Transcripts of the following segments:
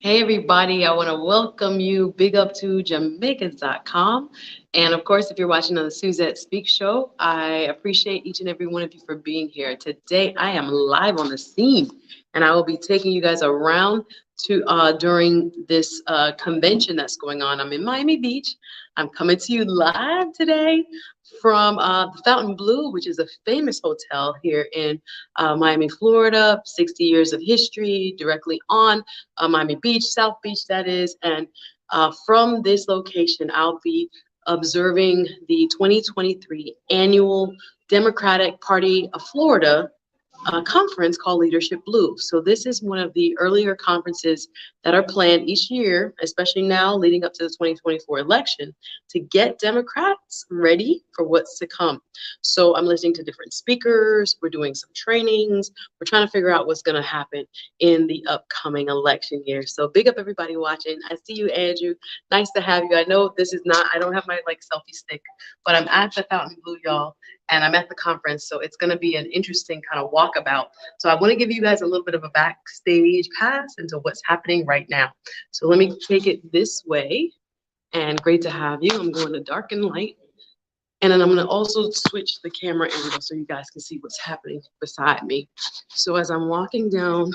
Hey everybody, I want to welcome you big up to Jamaicans.com. And of course, if you're watching on the Suzette Speak Show, I appreciate each and every one of you for being here. Today I am live on the scene and I will be taking you guys around to during this convention that's going on. I'm in Miami Beach. I'm coming to you live today from the FontaineBleau, which is a famous hotel here in Miami, Florida. 60 years of history directly on Miami Beach, South Beach, that is. And from this location, I'll be observing the 2023 annual Democratic Party of Florida conference called Leadership Blue. So this is one of the earlier conferences that are planned each year, especially now leading up to the 2024 election, to get Democrats ready for what's to come. So I'm listening to different speakers, we're doing some trainings, we're trying to figure out what's going to happen in the upcoming election year. So big up everybody watching. I see you, Andrew. Nice to have you. I know this is not, I don't have my like selfie stick, but I'm at the FontaineBleau, y'all, and I'm at the conference, so it's going to be an interesting kind of walkabout. So I want to give you guys a little bit of a backstage pass into what's happening right now. So let me take it this way, and great to have you. I'm going to darken light, and then I'm going to also switch the camera angle so you guys can see what's happening beside me. So as I'm walking down,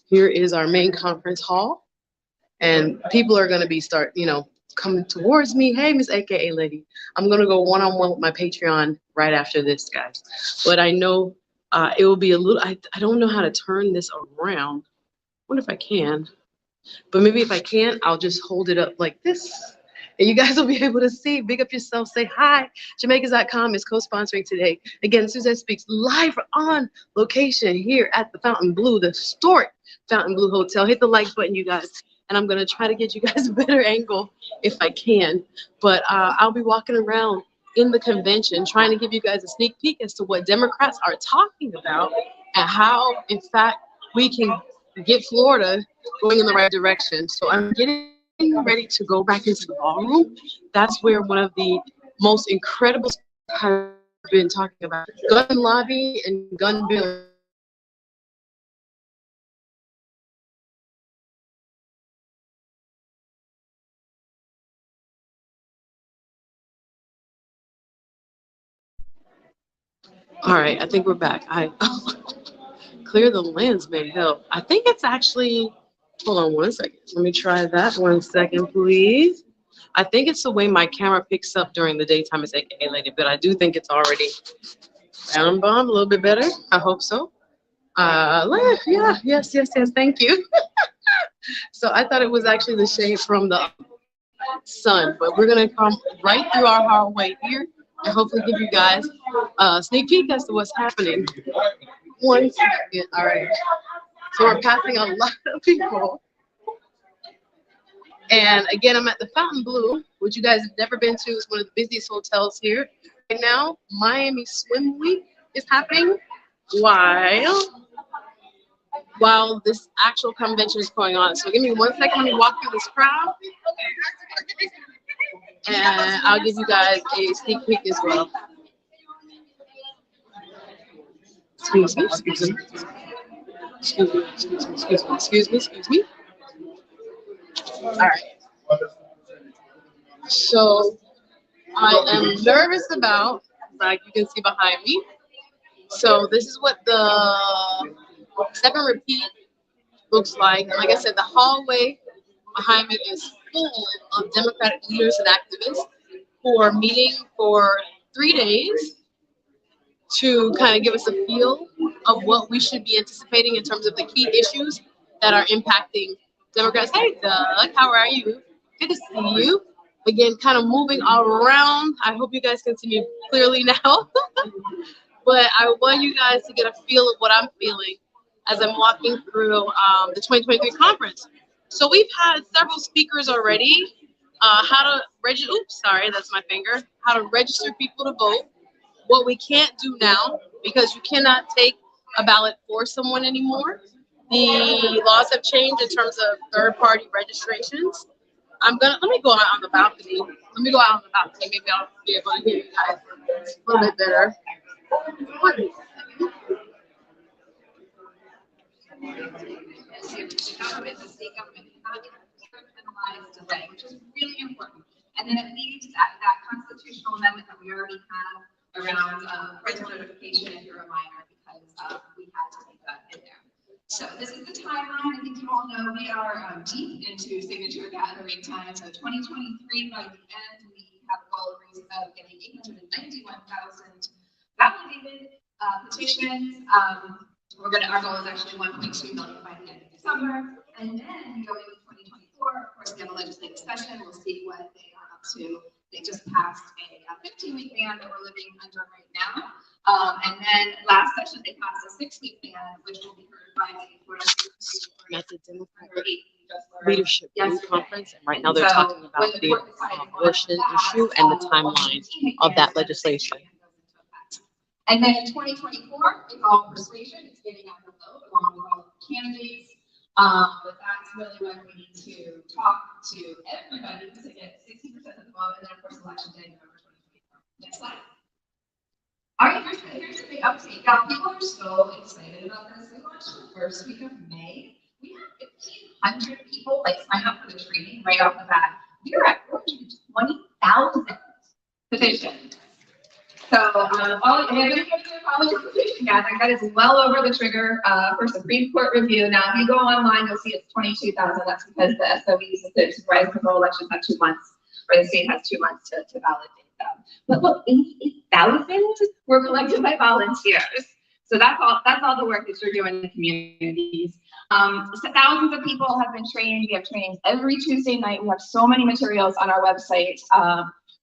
here is our main conference hall, and people are going to be coming towards me. Hey, Miss AKA Lady. I'm going to go one-on-one with my Patreon right after this, guys. But I know it will be a little, I don't know how to turn this around. I wonder if I can. But maybe if I can't, I'll just hold it up like this. And you guys will be able to see. Big up yourself. Say hi. Jamaicans.com is co-sponsoring today. Again, Suzette Speaks live on location here at the FontaineBleau, the historic FontaineBleau Hotel. Hit the like button, you guys. And I'm going to try to get you guys a better angle if I can. But I'll be walking around in the convention trying to give you guys a sneak peek as to what Democrats are talking about and how, in fact, we can get Florida going in the right direction. So I'm getting ready to go back into the ballroom. That's where one of the most incredible have been talking about gun lobby and gun bill. All right, I think we're back. I clear the lens may help. I think it's actually, hold on one second. Let me try that 1 second, please. I think it's the way my camera picks up during the daytime is AKA lady, but I do think it's already down bomb a little bit better. I hope so. Yeah, yes, thank you. So I thought it was actually the shade from the sun, but we're gonna come right through our hallway here and hopefully give you guys a sneak peek as to what's happening. 1 second, all right. So we're passing a lot of people. And again, I'm at the FontaineBleau, which you guys have never been to. It's one of the busiest hotels here. Right now, Miami Swim Week is happening while this actual convention is going on. So give me 1 second, let me walk through this crowd. And I'll give you guys a sneak peek as well. Excuse me, excuse me. Excuse me. All right. So I am nervous about, like you can see behind me. So this is what the step and repeat looks like. And like I said, the hallway behind me is full of Democratic leaders and activists who are meeting for 3 days to kind of give us a feel of what we should be anticipating in terms of the key issues that are impacting Democrats. Hey, Doug, how are you? Good to see you. Again, kind of moving all around. I hope you guys can see me clearly now. But I want you guys to get a feel of what I'm feeling as I'm walking through the 2023 conference. So we've had several speakers already. How to register, oops, sorry, that's my finger. How to register people to vote. What we can't do now, because you cannot take a ballot for someone anymore. The laws have changed in terms of third-party registrations. Let me go out on the balcony. Maybe I'll be able to hear you guys a little bit better. criminalize delay, which is really important. And then it leaves that constitutional amendment that we already have around parental notification if you're a minor, because we had to take that in there. So this is the timeline. I think you all know we are deep into signature gathering time. So 2023, by the end, we have a goal of getting 891,000 validated petitions. Our goal is actually 1.2 million by the end of December. And then going into 2024, of course, we have a legislative session. We'll see what they are up to. They just passed a 15-week ban that we're living under right now. And then last session, they passed a 6-week ban, which will be heard by the That's a Democratic Leadership Conference, and right now they're talking about the abortion issue and the timeline of that legislation. And then in 2024, it's all persuasion. It's getting out the vote along with all the candidates. But that's really when we need to talk to everybody to get 60% of the vote, and then of course election day, November 2024. Next slide. All right, here's the big update. Now people are so excited about this. We launched the first week of May. We have 1,500 people sign up for the training right off the bat. We are at 420,000 petitions. So everybody follow the petition gathering. That is well over the trigger for Supreme Court review. Now, if you go online, you'll see it's 22,000. That's because the SOEs, the supervised control elections, have 2 months, or the state has 2 months to validate them. But look, 88,000 were collected by volunteers. So that's all the work that you're doing in the communities. So thousands of people have been trained. We have trainings every Tuesday night. We have so many materials on our website.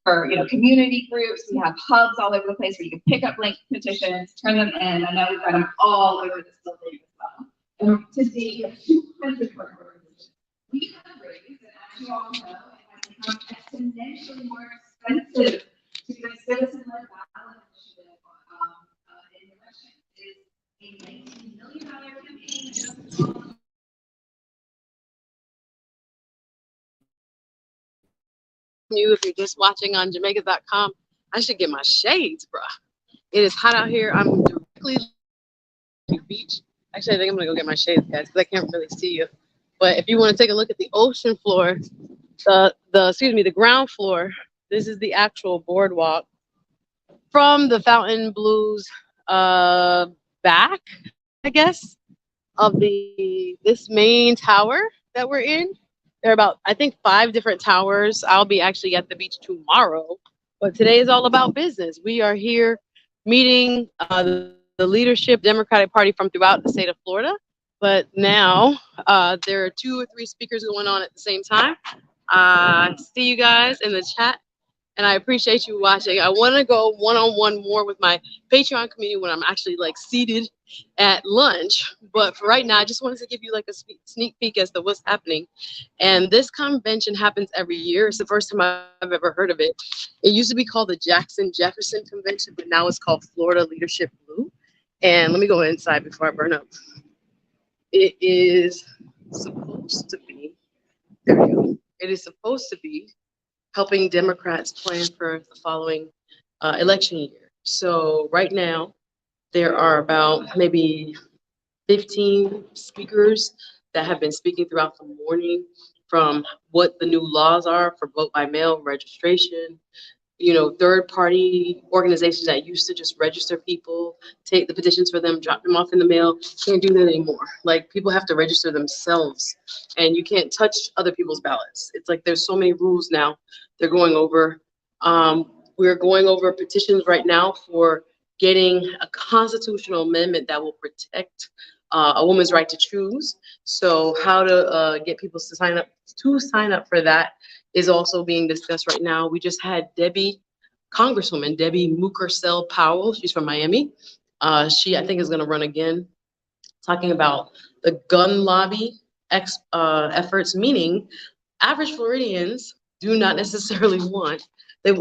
For community groups, we have hubs all over the place where you can pick up blank petitions, turn them in. I know we've got them all over this building as well. And today we have 200 partner organizations. We have raised, and as you all know, it has become exponentially more expensive to do a citizen-led ballot initiative in elections. It is a $19 million campaign. You, if you're just watching on Jamaica.com, I should get my shades, bruh. It is hot out here. I'm directly at the beach. Actually, I think I'm gonna go get my shades, guys, because I can't really see you. But if you want to take a look at the ocean floor, the ground floor, this is the actual boardwalk from the FontaineBleu's back, I guess, of this main tower that we're in. There are about, I think, 5 different towers. I'll be actually at the beach tomorrow, but today is all about business. We are here meeting the leadership Democratic Party from throughout the state of Florida, but now there are 2 or 3 speakers going on at the same time. See you guys in the chat, and I appreciate you watching. I want to go one-on-one more with my Patreon community when I'm actually seated at lunch, but for right now, I just wanted to give you a sneak peek as to what's happening. And this convention happens every year. It's the first time I've ever heard of it. It used to be called the Jackson Jefferson Convention, but now it's called Florida Leadership Blue. And let me go inside before I burn up. It is supposed to be, there we go. It is supposed to be helping Democrats plan for the following election year. So right now, there are about maybe 15 speakers that have been speaking throughout the morning, from what the new laws are for vote by mail registration, third-party organizations that used to just register people, take the petitions for them, drop them off in the mail, can't do that anymore. People have to register themselves, and you can't touch other people's ballots. It's there's so many rules now they're going over. We're going over petitions right now for getting a constitutional amendment that will protect a woman's right to choose. So how to get people to sign up for that is also being discussed right now. We just had Congresswoman Debbie Mukersell Powell. She's from Miami. She, I think, is going to run again, talking about the gun lobby efforts, meaning average Floridians do not necessarily want the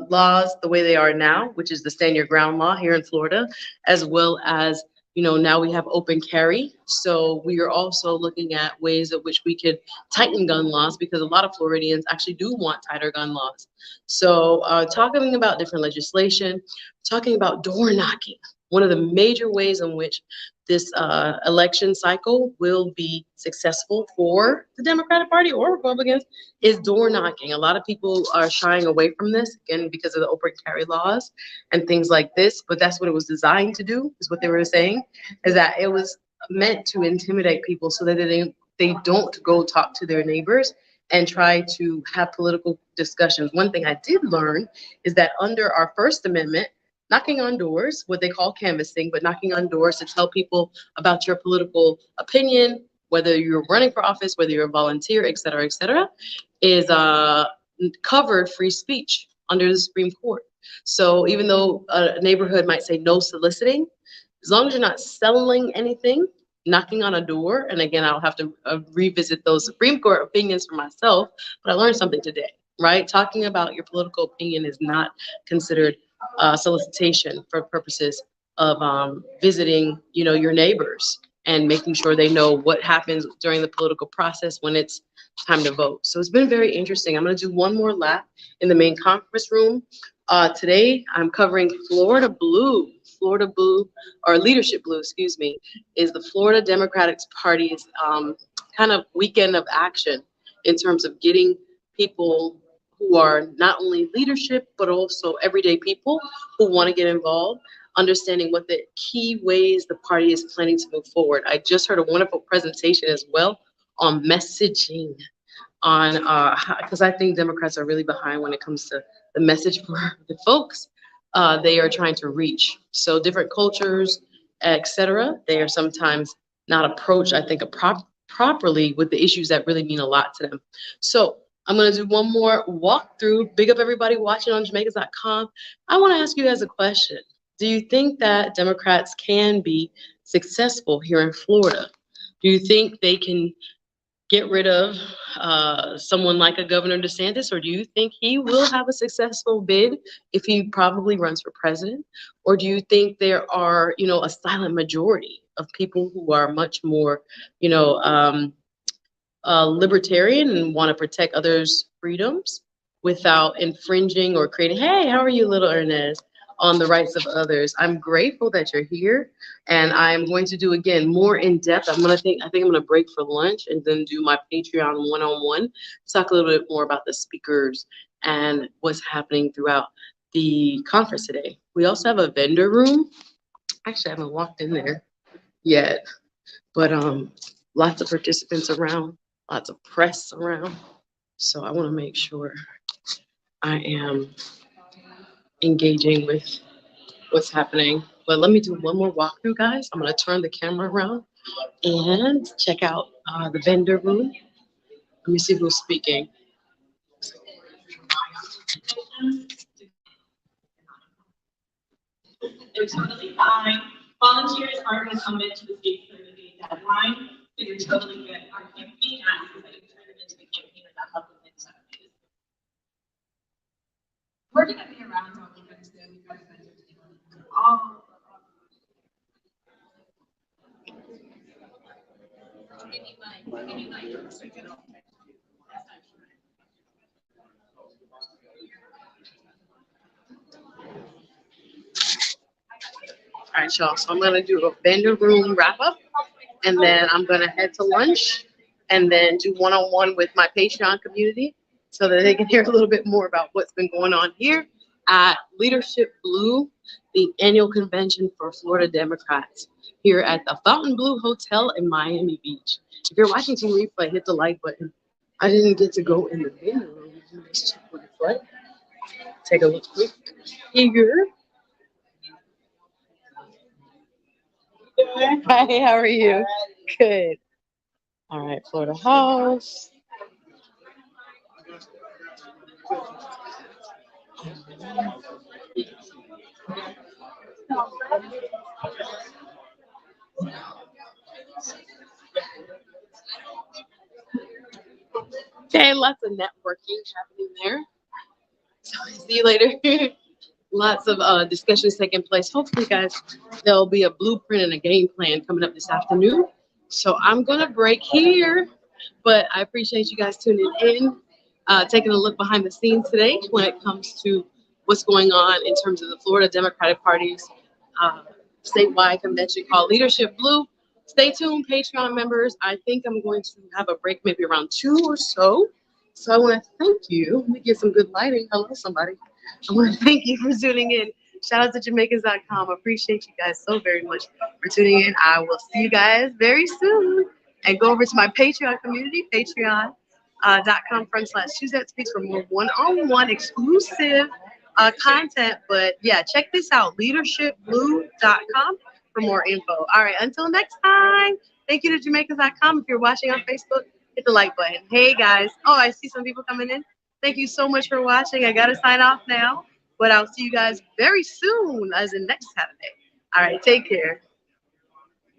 laws the way they are now, which is the stand your ground law here in Florida, as well as, now we have open carry. So we are also looking at ways in which we could tighten gun laws, because a lot of Floridians actually do want tighter gun laws. So talking about different legislation, talking about door knocking. One of the major ways in which this election cycle will be successful for the Democratic Party or Republicans is door knocking. A lot of people are shying away from this, again, because of the open carry laws and things like this, but that's what it was designed to do, is what they were saying, is that it was meant to intimidate people so that they don't go talk to their neighbors and try to have political discussions. One thing I did learn is that under our First Amendment, knocking on doors, what they call canvassing, but knocking on doors to tell people about your political opinion, whether you're running for office, whether you're a volunteer, et cetera, is covered free speech under the Supreme Court. So even though a neighborhood might say no soliciting, as long as you're not selling anything, knocking on a door, and again, I'll have to revisit those Supreme Court opinions for myself, but I learned something today, right? Talking about your political opinion is not considered solicitation for purposes of visiting, your neighbors and making sure they know what happens during the political process when it's time to vote. So it's been very interesting. I'm going to do one more lap in the main conference room. Today, I'm covering FontaineBleau. FontaineBleau, or Leadership Blue, excuse me, is the Florida Democratic Party's kind of weekend of action in terms of getting people who are not only leadership, but also everyday people who want to get involved, understanding what the key ways the party is planning to move forward. I just heard a wonderful presentation as well on messaging, on because I think Democrats are really behind when it comes to the message for the folks they are trying to reach. So different cultures, etc., they are sometimes not approached, I think, properly with the issues that really mean a lot to them. So I'm going to do one more walkthrough. Big up everybody watching on Jamaicans.com. I want to ask you guys a question. Do you think that Democrats can be successful here in Florida? Do you think they can get rid of someone like a Governor DeSantis, or do you think he will have a successful bid if he probably runs for president? Or do you think there are, a silent majority of people who are much more, libertarian and want to protect others' freedoms without infringing or creating, hey, how are you, little Ernest, on the rights of others? I'm grateful that you're here, and I'm going to do, again, more in depth. I think I'm going to break for lunch and then do my Patreon one-on-one, talk a little bit more about the speakers and what's happening throughout the conference today. We also have a vendor room. Actually, I haven't walked in there yet, but lots of participants around, lots of press around. So I want to make sure I am engaging with what's happening. But let me do one more walkthrough, guys. I'm going to turn the camera around and check out the vendor room. Let me see who's speaking. They're totally fine. Volunteers are going to come into the state for the deadline, so you're totally good. Our campaign asks that you turn them into a campaign that help within 7 days. We're going to be around all weekend too. We've got vendors doing all. All right, y'all. So I'm going to do a vendor room wrap up, and then I'm going to head to lunch and then do one-on-one with my Patreon community so that they can hear a little bit more about what's been going on here at Leadership Blue, the annual convention for Florida Democrats here at the FontaineBleau Hotel in Miami Beach. If you're watching Team Replay, hit the like button. I didn't get to go in the vendor room. Let's check what it's like. Take a look quick here. Hi, how are you? Good. All right, Florida House. Okay, lots of networking happening there. So see you later. Lots of discussions taking place. Hopefully, guys, there'll be a blueprint and a game plan coming up this afternoon. So I'm going to break here, but I appreciate you guys tuning in, taking a look behind the scenes today when it comes to what's going on in terms of the Florida Democratic Party's statewide convention called Leadership Blue. Stay tuned, Patreon members. I think I'm going to have a break maybe around 2 or so. So I want to thank you. Let me get some good lighting. Hello, somebody. I want to thank you for tuning in. Shout out to Jamaicans.com. Appreciate you guys so very much for tuning in. I will see you guys very soon. And go over to my Patreon community, patreon.com/ Suzette Speaks for more one-on-one exclusive content. But yeah, check this out, leadershipblue.com for more info. All right, until next time, thank you to Jamaicans.com. If you're watching on Facebook, hit the like button. Hey guys, oh, I see some people coming in. Thank you so much for watching. I gotta sign off now, but I'll see you guys very soon, as in next Saturday. All right, take care.